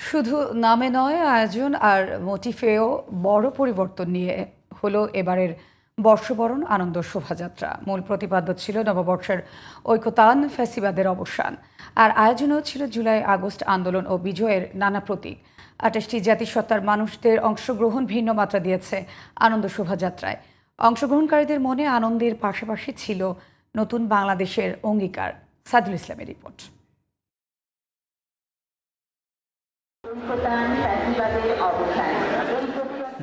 শুধু নামে নয়, আয়োজন আর মোটিফেও বড় পরিবর্তন নিয়ে হলো এবারের বর্ষবরণ আনন্দ শোভাযাত্রা। মূল প্রতিপাদ্য ছিল নববর্ষের ঐকতান, ফ্যাসিবাদের অবসান। আর আয়োজনও ছিল জুলাই আগস্ট আন্দোলন ও বিজয়ের নানা প্রতীক। ২৮টি জাতিসত্তার মানুষদের অংশগ্রহণ ভিন্ন মাত্রা দিয়েছে আনন্দ শোভাযাত্রায়। অংশগ্রহণকারীদের মনে আনন্দের পাশাপাশি ছিল নতুন বাংলাদেশের অঙ্গীকার। সাদুল ইসলামের রিপোর্ট।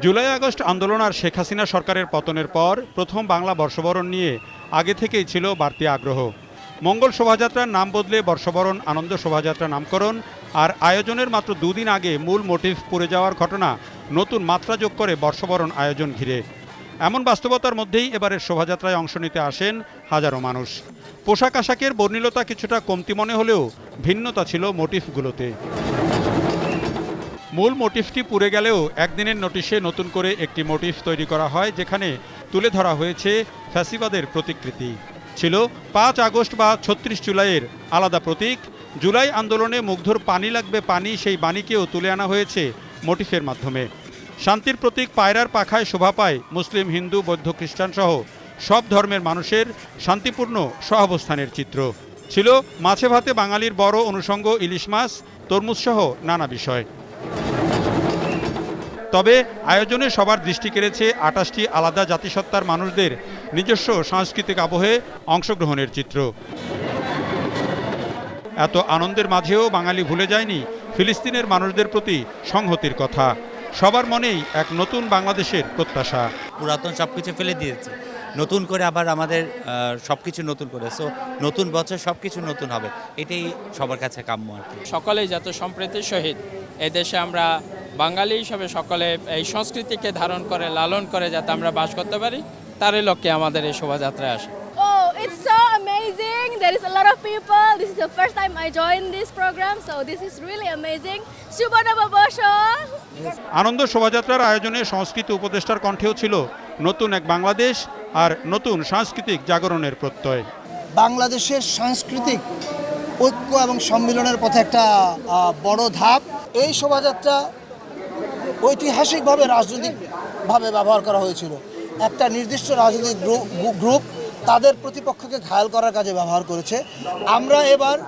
জুলাই আগস্ট আন্দোলন আর শেখ হাসিনা সরকারের পতনের পর প্রথম বাংলা বর্ষবরণ নিয়ে আগে থেকেই ছিল বাড়তি আগ্রহ। মঙ্গল শোভাযাত্রার নাম বদলে বর্ষবরণ আনন্দ শোভাযাত্রা নামকরণ আর আয়োজনের মাত্র দুদিন আগে মূল মোটিভ পুড়ে যাওয়ার ঘটনা নতুন মাত্রা যোগ করে বর্ষবরণ আয়োজন ঘিরে। এমন বাস্তবতার মধ্যেই এবারের শোভাযাত্রায় অংশ নিতে আসেন হাজারো মানুষ। পোশাক আশাকের বর্ণিলতা কিছুটা কমতি মনে হলেও ভিন্নতা ছিল মোটিফগুলোতে। মূল মোটিফটি পুড়ে গেলেও একদিনের নোটিশে নতুন করে একটি মোটিফ তৈরি করা হয়, যেখানে তুলে ধরা হয়েছে ফ্যাসিবাদের প্রতিকৃতি। ছিল ৫ আগস্ট বা ৩৬ জুলাইয়ের আলাদা প্রতীক। জুলাই আন্দোলনে মুগ্ধর পানি লাগবে পানি, সেই বাণীকেও তুলে আনা হয়েছে মোটিফের মাধ্যমে। শান্তির প্রতীক পায়রার পাখায় শোভা পায় মুসলিম, হিন্দু, বৌদ্ধ, খ্রিস্টান সহ সব ধর্মের মানুষের শান্তিপূর্ণ সহাবস্থানের চিত্র। ছিল মাছে ভাতে বাঙালির বড় অনুষঙ্গ ইলিশ মাছ, তরমুজ সহ নানা বিষয়। তবে আয়োজনে সবার দৃষ্টি কেড়েছে ২৮টি আলাদা জাতিসত্তার মানুষদের নিজস্ব সাংস্কৃতিক আবহে অংশগ্রহণের চিত্র। এত আনন্দের মাঝেও বাঙালি ভুলে যায়নি ফিলিস্তিনের মানুষদের প্রতি সংহতির কথা। সবার মনেই এক নতুন বাংলাদেশের প্রত্যাশা। পুরাতন সব কিছু ফেলে দিয়েছে, নতুন করে আবার আমাদের সব কিছু নতুন করে, সো নতুন বছর সব কিছু নতুন হবে, এটাই সবার কাছে কাম্য আর কি। সকলেই যাতে সম্প্রীতির সহিত এদেশে আমরা বাঙালি হিসাবে সকলে এই সংস্কৃতিকে ধারণ করে লালন করে যাতে আমরা বাস করতে পারি, তারই লক্ষ্যে আমাদের এই শোভাযাত্রায় আসে। It's so amazing. There is a lot of people. This is the first time I joined this program, so this is really amazing. Shubha Navabarsha. আনন্দ শোভাযাত্রার আয়োজনে সংস্কৃতি উপদেষ্টার কণ্ঠেও ছিল নতুন এক বাংলাদেশ আর নতুন সাংস্কৃতিক জাগরণের প্রত্যয়। বাংলাদেশের সাংস্কৃতিক ঐক্য এবং সম্মিলনের পথে একটা বড় ধাপ। এই শোভাযাত্রা ঐতিহাসিকভাবে রাজনৈতিকভাবে ব্যবহার করা হয়েছিল। একটা নির্দিষ্ট রাজনৈতিক গ্রুপ তাদের প্রতিপক্ষকে ঘায়াল করার কাজে ব্যবহার করেছে। আমরা এবার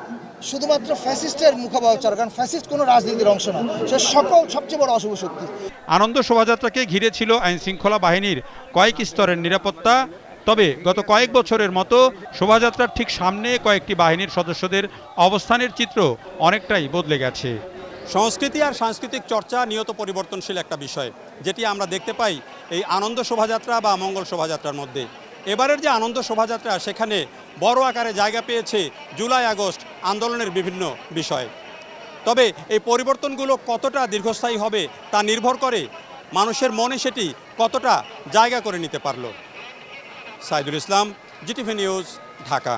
শুধুমাত্র ফ্যাসিস্টের মুখোপাধ্যায়, কারণ ফ্যাসিস্ট কোনো রাজনীতির অংশ না, সে সকল সবচেয়ে বড় অশুভ শক্তি। আনন্দ শোভাযাত্রাকে ঘিরে ছিল আইন শৃঙ্খলা বাহিনীর কয়েক স্তরের নিরাপত্তা। তবে গত কয়েক বছরের মতো শোভাযাত্রার ঠিক সামনে কয়েকটি বাহিনীর সদস্যদের অবস্থানের চিত্র অনেকটাই বদলে গেছে। সংস্কৃতি আর সাংস্কৃতিক চর্চা নিয়ত পরিবর্তনশীল একটা বিষয়, যেটি আমরা দেখতে পাই এই আনন্দ শোভাযাত্রা বা মঙ্গল শোভাযাত্রার মধ্যে। এবারের যে আনন্দ শোভাযাত্রা, সেখানে বড় আকারে জায়গা পেয়েছে জুলাই আগস্ট আন্দোলনের বিভিন্ন বিষয়। তবে এই পরিবর্তনগুলো কতটা দীর্ঘস্থায়ী হবে তা নির্ভর করে মানুষের মনে সেটি কতটা জায়গা করে নিতে পারল। Saidul Islam, GTV news, Dhaka.